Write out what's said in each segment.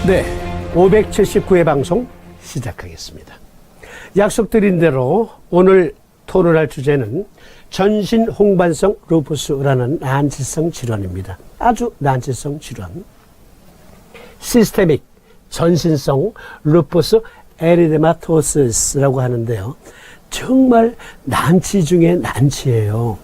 네, 579회 방송 시작하겠습니다. 약속드린 대로 오늘 토론할 주제는 전신 홍반성 루푸스라는 난치성 질환입니다. 아주 난치성 질환. 시스테믹 전신성 루푸스 에리데마토시스라고 하는데요. 정말 난치 중에 난치예요.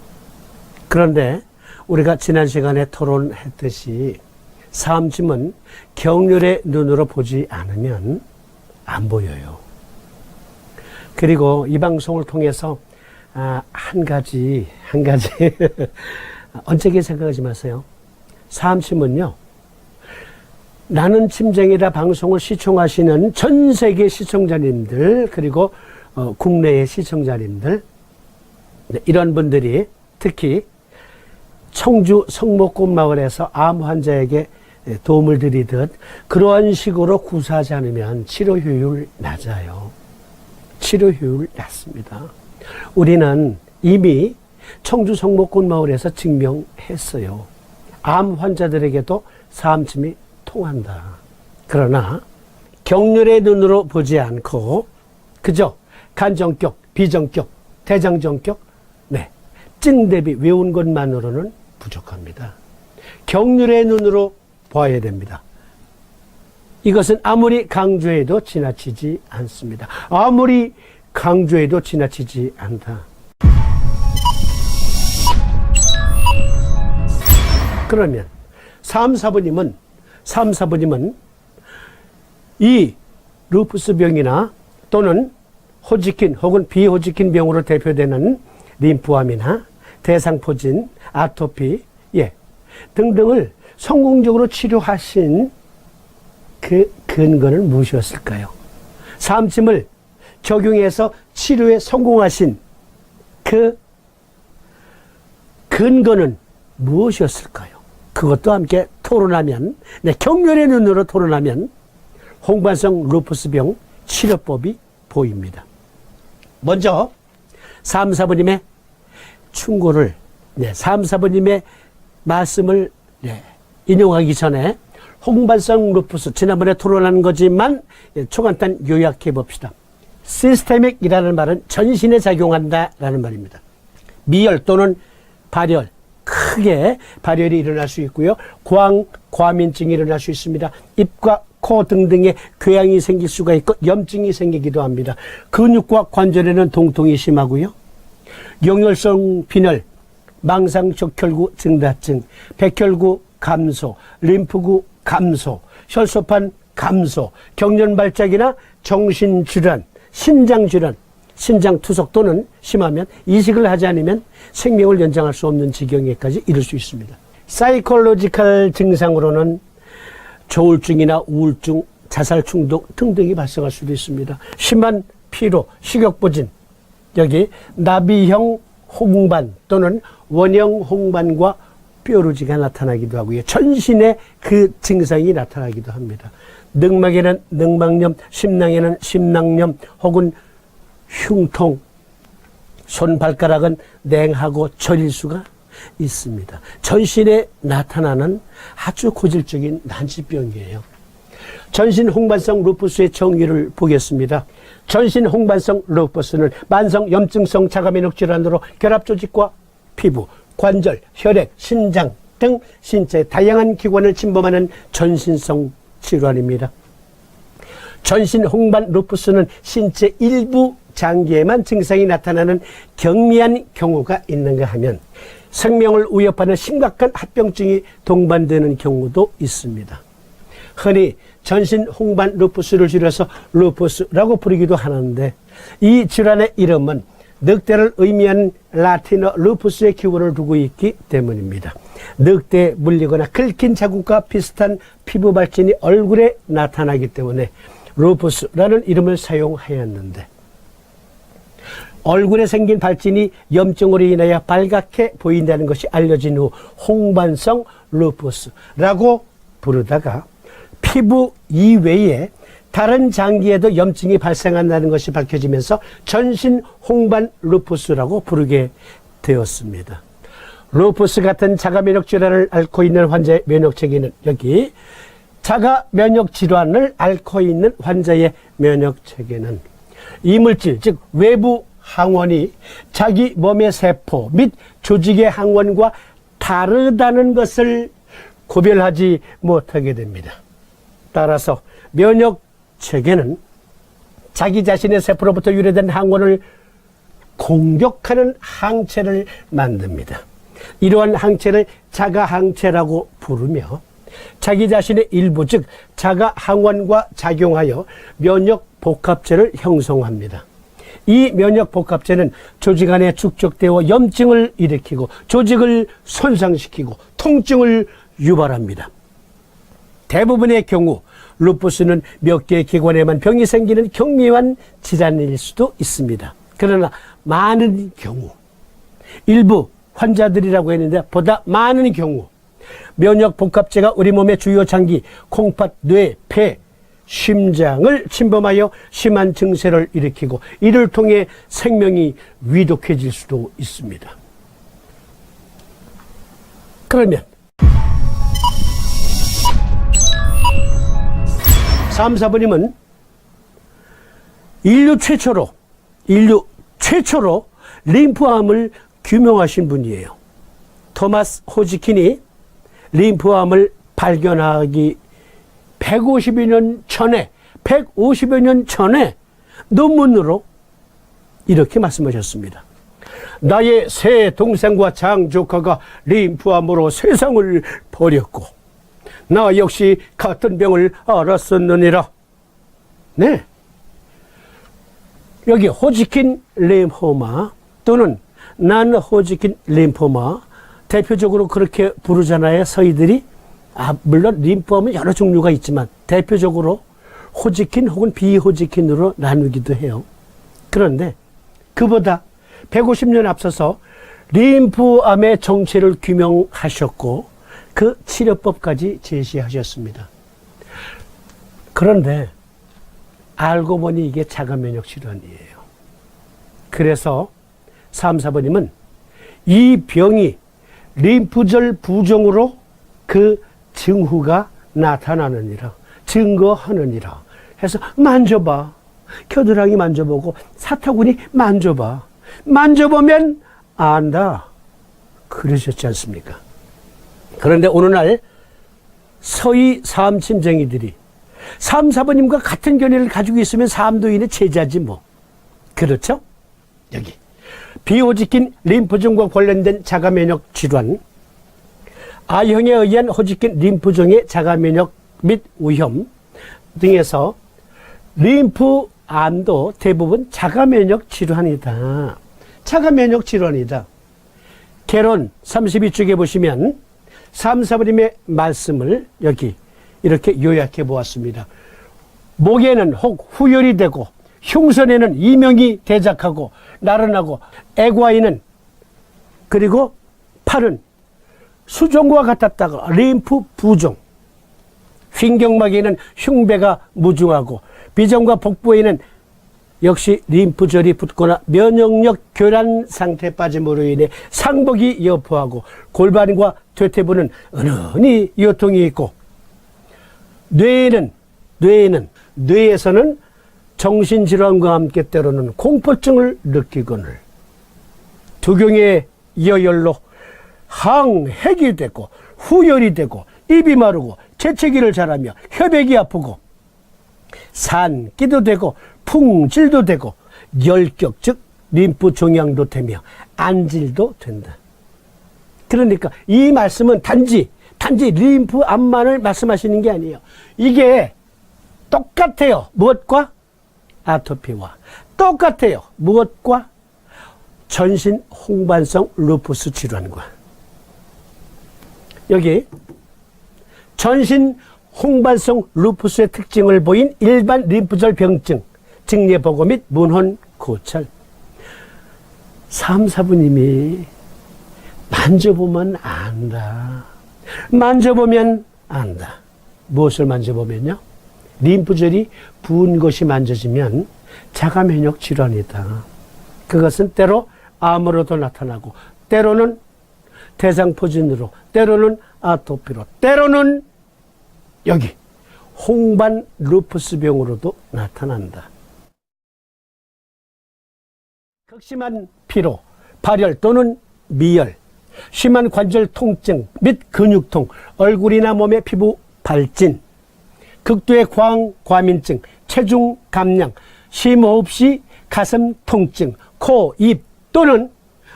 그런데 우리가 지난 시간에 토론했듯이 사암침은 격렬의 눈으로 보지 않으면 안 보여요. 그리고 이 방송을 통해서 한 가지 언짢게 생각하지 마세요. 사암침은요, 나는 침쟁이다 방송을 시청하시는 전 세계 시청자님들, 그리고 국내의 시청자님들, 이런 분들이 특히 청주 성목꽃마을에서 암 환자에게 도움을 드리듯 그러한 식으로 구사하지 않으면 치료 효율 낮아요. 치료 효율 낮습니다. 우리는 이미 청주 성목꽃마을에서 증명했어요. 암 환자들에게도 사암침이 통한다. 그러나 격렬의 눈으로 보지 않고 그저 간정격, 비정격, 대장정격, 증 대비 외운 것만으로는 부족합니다. 격렬의 눈으로 봐야 됩니다. 이것은 아무리 강조해도 지나치지 않습니다. 아무리 강조해도 지나치지 않다. 그러면 사암사부님은 이 루푸스병이나 또는 호지킨 혹은 비호지킨 병으로 대표되는 림프암이나 대상포진, 아토피, 등등을 성공적으로 치료하신 그 근거는 무엇이었을까요? 사암침을 적용해서 치료에 성공하신 그 근거는 무엇이었을까요? 그것도 함께 토론하면, 격렬의 눈으로 토론하면 홍반성 루푸스병 치료법이 보입니다. 먼저 사암사부님의 충고를, 사암사부님의 말씀을 인용하기 전에 홍반성 루푸스, 지난번에 토론한 거지만 초간단 요약해 봅시다. 시스테믹이라는 말은 전신에 작용한다라는 말입니다. 미열 또는 발열, 크게 발열이 일어날 수 있고요. 과민증이 일어날 수 있습니다. 입과 코 등등에 궤양이 생길 수가 있고 염증이 생기기도 합니다. 근육과 관절에는 통통이 심하고요. 용혈성 빈혈, 망상적혈구 증다증, 백혈구 감소, 림프구 감소, 혈소판 감소, 경련발작이나 정신질환, 신장질환, 신장투석 또는 심하면 이식을 하지 않으면 생명을 연장할 수 없는 지경에까지 이를 수 있습니다. 사이콜로지컬 증상으로는 조울증이나 우울증, 자살충동 등등이 발생할 수도 있습니다. 심한 피로, 식욕부진, 여기 나비형 홍반 또는 원형 홍반과 뾰루지가 나타나기도 하고요. 전신에 그 증상이 나타나기도 합니다. 늑막에는 늑막염, 심낭에는 심낭염 혹은 흉통, 손발가락은 냉하고 저릴 수가 있습니다. 전신에 나타나는 아주 고질적인 난치병이에요. 전신 홍반성 루푸스의 정의를 보겠습니다. 전신 홍반성 루푸스는 만성 염증성 자가면역 질환으로 결합조직과 피부, 관절, 혈액, 신장 등 신체의 다양한 기관을 침범하는 전신성 질환입니다. 전신 홍반 루푸스는 신체 일부 장기에만 증상이 나타나는 경미한 경우가 있는가 하면 생명을 위협하는 심각한 합병증이 동반되는 경우도 있습니다. 흔히 전신 홍반 루푸스를 줄여서 루푸스라고 부르기도 하는데 이 질환의 이름은 늑대를 의미하는 라틴어 루푸스의 기원을 두고 있기 때문입니다. 늑대에 물리거나 긁힌 자국과 비슷한 피부 발진이 얼굴에 나타나기 때문에 루푸스라는 이름을 사용하였는데 얼굴에 생긴 발진이 염증으로 인하여 빨갛게 보인다는 것이 알려진 후 홍반성 루푸스라고 부르다가 피부 이외에 다른 장기에도 염증이 발생한다는 것이 밝혀지면서 전신 홍반 루푸스라고 부르게 되었습니다. 루푸스 같은 자가면역 질환을 앓고 있는 환자의 면역 체계는 여기 자가 면역 질환을 앓고 있는 환자의 면역 체계는 이물질, 즉 외부 항원이 자기 몸의 세포 및 조직의 항원과 다르다는 것을 구별하지 못하게 됩니다. 따라서 면역 체계는 자기 자신의 세포로부터 유래된 항원을 공격하는 항체를 만듭니다. 이러한 항체를 자가항체라고 부르며 자기 자신의 일부, 즉 자가항원과 작용하여 면역복합체를 형성합니다. 이 면역복합체는 조직 안에 축적되어 염증을 일으키고 조직을 손상시키고 통증을 유발합니다. 대부분의 경우 루푸스는 몇 개의 기관에만 병이 생기는 경미한 질환일 수도 있습니다. 그러나 많은 경우, 일부 환자들이라고 했는데 보다 많은 경우 면역복합체가 우리 몸의 주요 장기, 콩팥, 뇌, 폐, 심장을 침범하여 심한 증세를 일으키고 이를 통해 생명이 위독해질 수도 있습니다. 그러면 3, 4번님은 인류 최초로 림프암을 규명하신 분이에요. 토마스 호지킨이 림프암을 발견하기 150여 년 전에 논문으로 이렇게 말씀하셨습니다. 나의 세 동생과 장조카가 림프암으로 세상을 버렸고 나 역시 같은 병을 앓았었느니라. 네. 여기 호지킨 림포마 또는 난 호지킨 림포마 대표적으로 그렇게 부르잖아요. 서희들이. 물론 림프암은 여러 종류가 있지만 대표적으로 호지킨 혹은 비호지킨으로 나누기도 해요. 그런데 그보다 150년 앞서서 림프암의 정체를 규명하셨고 그 치료법까지 제시하셨습니다. 그런데 알고 보니 이게 자가면역 질환이에요. 그래서 3, 4번님은 이 병이 림프절 부종으로 그 증후가 나타나느니라, 증거하느니라 해서 만져봐. 겨드랑이 만져보고 사타구니 만져봐. 만져보면 안다. 그러셨지 않습니까? 그런데 오늘날 서희 사암침쟁이들이 3, 4번님과 같은 견해를 가지고 있으면 사암도인의 제자지 뭐. 그렇죠? 여기 비호지킨 림프종과 관련된 자가면역 질환, A형에 의한 호지킨 림프종의 자가면역 및 위험 등에서 림프암도 대부분 자가면역 질환이다. 자가면역 질환이다. 개론 32쪽에 보시면 3, 4번님의 말씀을 여기 이렇게 요약해 보았습니다. 목에는 혹 후열이 되고 흉선에는 이명이 대작하고 나른하고 애과에는 그리고 팔은 수종과 같았다가 림프 부종, 횡격막에는 흉배가 무중하고 비정과 복부에는 역시 림프절이 붙거나 면역력 교란 상태 빠짐으로 인해 상복이 여포하고 골반과 퇴퇴부는 은은히 요통이 있고 뇌에서는 정신질환과 함께 때로는 공포증을 느끼거늘 두경의 여열로 항핵이 되고 후열이 되고 입이 마르고 재채기를 잘하며 혈액이 아프고 산기도 되고 풍질도 되고 열격 즉 림프 종양도 되며 안질도 된다. 그러니까 이 말씀은 단지 림프암만을 말씀하시는 게 아니에요. 이게 똑같아요. 무엇과? 아토피와 똑같아요. 무엇과? 전신 홍반성 루푸스 질환과. 여기 전신 홍반성 루푸스의 특징을 보인 일반 림프절 병증, 증례보고 및 문헌 고찰. 3, 4부님이 만져보면 안다. 만져보면 안다. 무엇을 만져보면요? 림프절이 부은 것이 만져지면 자가면역 질환이다. 그것은 때로 암으로도 나타나고 때로는 대장포진으로 때로는 아토피로 때로는 여기 홍반 루푸스병으로도 나타난다. 극심한 피로, 발열 또는 미열, 심한 관절 통증 및 근육통, 얼굴이나 몸의 피부 발진, 극도의 과민증, 체중 감량, 심호흡 시 가슴 통증, 코, 입 또는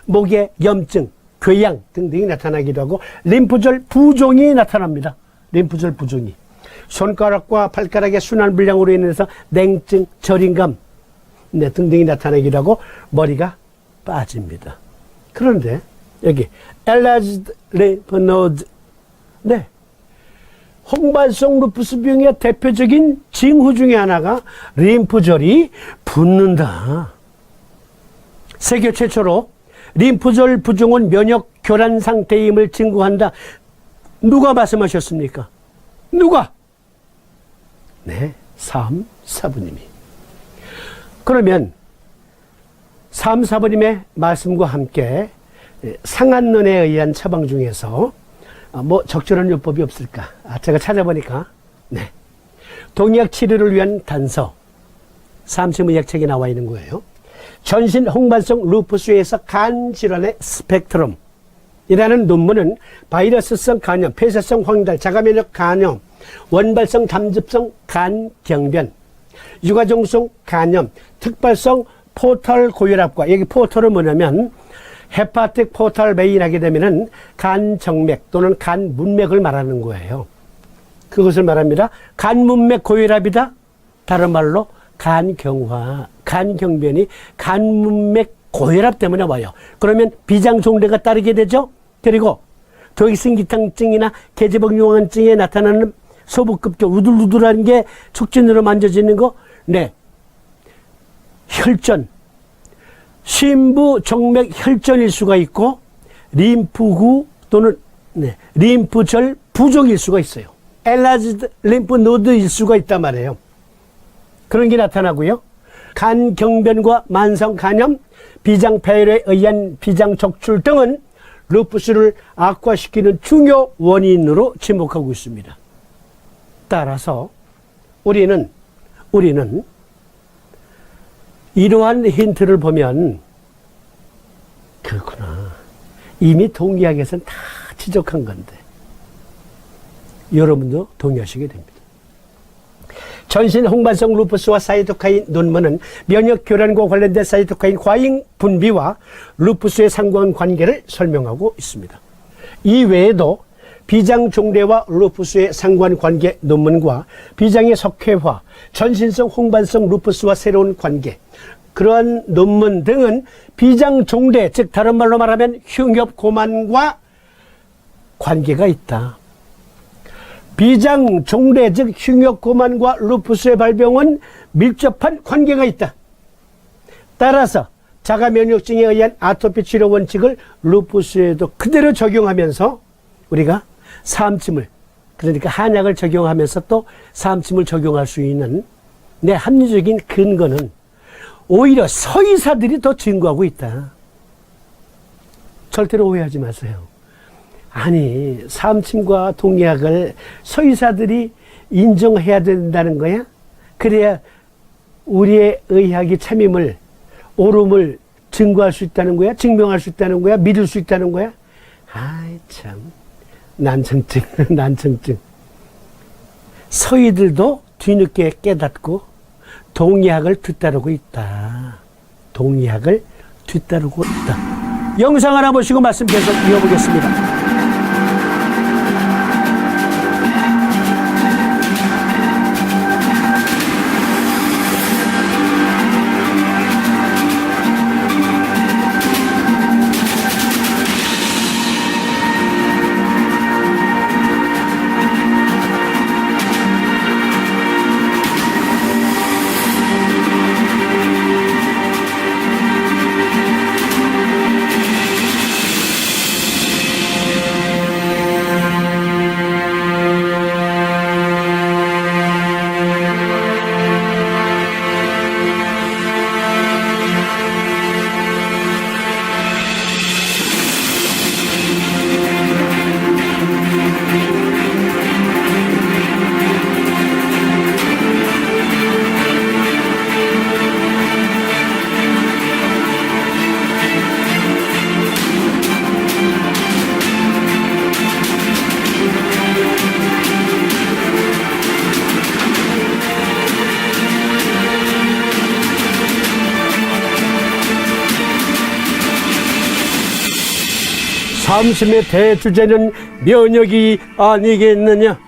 목의 염증, 궤양 등등이 나타나기도 하고 림프절 부종이 나타납니다. 림프절 부종이. 손가락과 발가락의 순환 불량으로 인해서 냉증, 저림감 등등이 나타나기도 하고 머리가 빠집니다. 그런데 여기 enlarged lymph node, 홍반성 루푸스병의 대표적인 징후 중에 하나가 림프절이 붓는다. 세계 최초로 림프절 부종은 면역 교란 상태임을 증거한다. 누가 말씀하셨습니까? 누가? 네, 사부님이. 그러면 사부님의 말씀과 함께 상한론에 의한 처방 중에서 뭐 적절한 요법이 없을까? 제가 찾아보니까 동약 치료를 위한 단서, 삼심의학책에 나와 있는 거예요. 전신 홍반성 루푸스에서 간 질환의 스펙트럼 이라는 논문은 바이러스성 간염, 폐쇄성 황달, 자가면역 간염, 원발성 담즙성 간경변, 유가종성 간염, 특발성 포털 고혈압과, 여기 포털은 뭐냐면 헤파틱 포털 메인 하게 되면은 간정맥 또는 간문맥을 말하는 거예요. 그것을 말합니다. 간문맥 고혈압이다. 다른 말로 간경화, 간경변이 간문맥 고혈압 때문에 와요. 그러면 비장종대가 따르게 되죠. 그리고 도익신기탕증이나 계제복용환증에 나타나는 소부급적 우들우들한 게 촉진으로 만져지는 거, 혈전, 심부 정맥 혈전일 수가 있고 림프구 또는 림프절 부종일 수가 있어요. enlarged lymph node일 수가 있단 말이에요. 그런 게 나타나고요. 간경변과 만성간염, 비장폐혈에 의한 비장적출 등은 루푸스를 악화시키는 중요 원인으로 지목하고 있습니다. 따라서 우리는 이러한 힌트를 보면 그렇구나. 이미 동의학에서는 다 지적한 건데 여러분도 동의하시게 됩니다. 전신 홍반성 루푸스와 사이토카인 논문은 면역 교란과 관련된 사이토카인 과잉 분비와 루푸스의 상관관계를 설명하고 있습니다. 이 외에도 비장종래와 루푸스의 상관관계 논문과 비장의 석회화, 전신성 홍반성 루푸스와 새로운 관계, 그러한 논문 등은 비장종래, 즉 다른 말로 말하면 흉엽고만과 관계가 있다. 비장종래, 즉 흉엽고만과 루푸스의 발병은 밀접한 관계가 있다. 따라서 자가면역증에 의한 아토피 치료 원칙을 루푸스에도 그대로 적용하면서 우리가 사암침을, 그러니까 한약을 적용하면서 또 사암침을 적용할 수 있는 합리적인 근거는 오히려 서의사들이 더 증거하고 있다. 절대로 오해하지 마세요. 아니, 사암침과 동약을 서의사들이 인정해야 된다는 거야? 그래야 우리의 의학이 참임을, 옳음을 증거할 수 있다는 거야? 증명할 수 있다는 거야? 믿을 수 있다는 거야? 아이, 참. 난청증. 서의들도 뒤늦게 깨닫고 동의학을 뒤따르고 있다. 동의학을 뒤따르고 있다. 영상 하나 보시고 말씀 계속 이어보겠습니다. 삼심의 대주제는 면역이 아니겠느냐.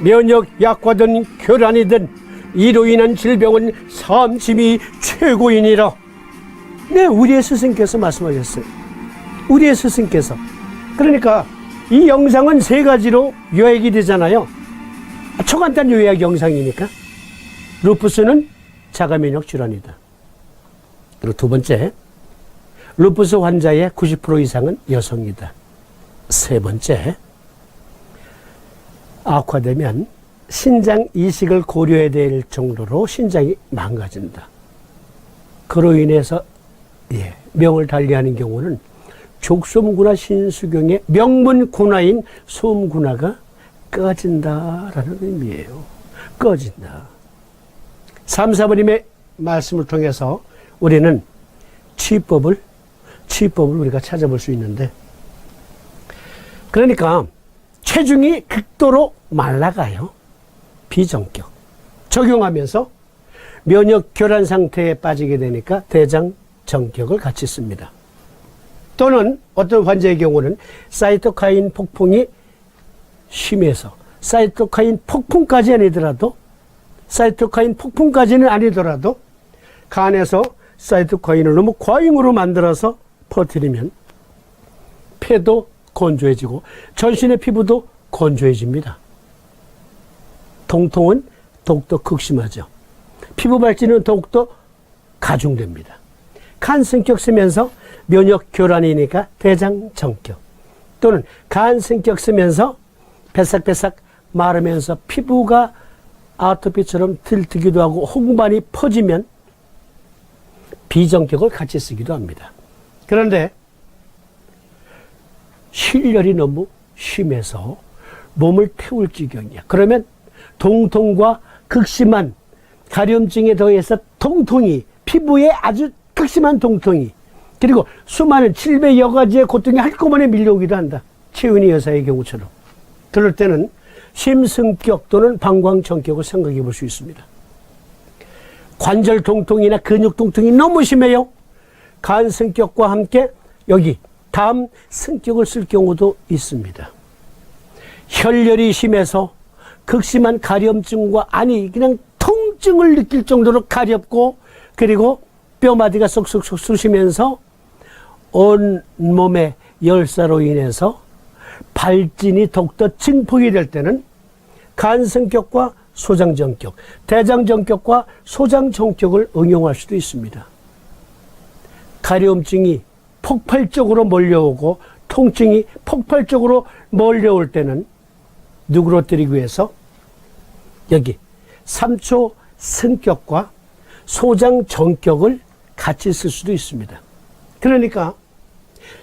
면역 약화든 교란이든 이로 인한 질병은 삼심이 최고이니라. 네, 우리의 스승께서 말씀하셨어요. 우리의 스승께서. 그러니까 이 영상은 세 가지로 요약이 되잖아요. 초간단 요약 영상이니까. 루푸스는 자가면역 질환이다. 그리고 두 번째, 루푸스 환자의 90% 이상은 여성이다. 세 번째, 악화되면 신장 이식을 고려해야 될 정도로 신장이 망가진다. 그로 인해서 명을 달리하는 경우는 족소문구나 신수경의 명문군화인 소음군화가 꺼진다라는 의미예요. 꺼진다. 3, 4번님의 말씀을 통해서 우리는 치유법을 우리가 찾아볼 수 있는데, 그러니까 체중이 극도로 말라가요. 비정격. 적용하면서 면역 교란 상태에 빠지게 되니까 대장 정격을 같이 씁니다. 또는 어떤 환자의 경우는 사이토카인 폭풍이 심해서 사이토카인 폭풍까지는 아니더라도 간에서 사이토카인을 너무 과잉으로 만들어서 퍼뜨리면 폐도 건조해지고 전신의 피부도 건조해집니다. 통통은 더욱더 극심하죠. 피부 발진은 더욱더 가중됩니다. 간 승격 쓰면서 면역 교란이니까 대장 정격, 또는 간 승격 쓰면서 배삭배삭 마르면서 피부가 아토피처럼 들뜨기도 하고 홍반이 퍼지면 비정격을 같이 쓰기도 합니다. 그런데 실열이 너무 심해서 몸을 태울 지경이야. 그러면 통통과 극심한 가려움증에 더해서 통통이, 피부에 아주 극심한 통통이, 그리고 수많은 700여 가지의 고통이 한꺼번에 밀려오기도 한다. 최은희 여사의 경우처럼. 그럴 때는 심승격 또는 방광정격을 생각해 볼 수 있습니다. 관절 통통이나 근육 통통이 너무 심해요. 간 승격과 함께 여기 다음 승격을 쓸 경우도 있습니다. 혈열이 심해서 극심한 가려움증과, 아니 그냥 통증을 느낄 정도로 가렵고, 그리고 뼈마디가 쏙쏙쏙 쑤시면서 온 몸의 열사로 인해서 발진이 더욱더 증폭이 될 때는 간승격과 소장정격, 대장정격과 소장정격을 응용할 수도 있습니다. 가려움증이 폭발적으로 몰려오고 통증이 폭발적으로 몰려올 때는 누그러뜨리기 위해서 여기 3초 승격과 소장정격을 같이 쓸 수도 있습니다. 그러니까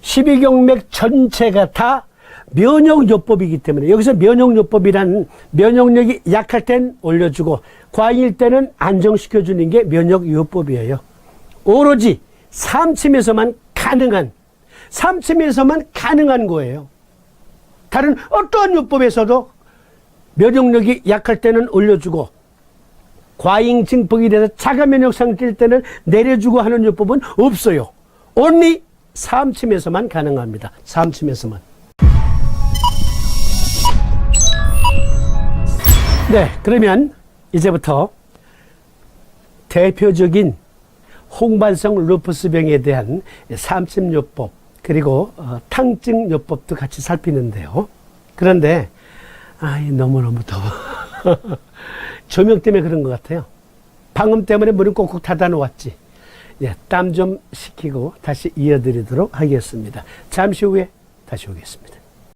12경맥 전체가 다 면역요법이기 때문에, 여기서 면역요법이란 면역력이 약할 땐 올려주고 과잉일 때는 안정시켜주는 게 면역요법이에요. 오로지 삼침에서만 가능한 거예요. 다른 어떠한 요법에서도 면역력이 약할 때는 올려주고 과잉 증폭이 돼서 자가 면역 상태일 때는 내려주고 하는 요법은 없어요. only 삼침에서만 가능합니다. 삼침에서만. 네, 그러면 이제부터 대표적인 홍반성 루푸스병에 대한 삼침요법, 그리고 탕증요법도 같이 살피는데요. 그런데 너무너무 더워. 조명 때문에 그런 것 같아요. 방음 때문에 문을 꼭꼭 닫아 놓았지. 땀 좀 식히고 다시 이어드리도록 하겠습니다. 잠시 후에 다시 오겠습니다.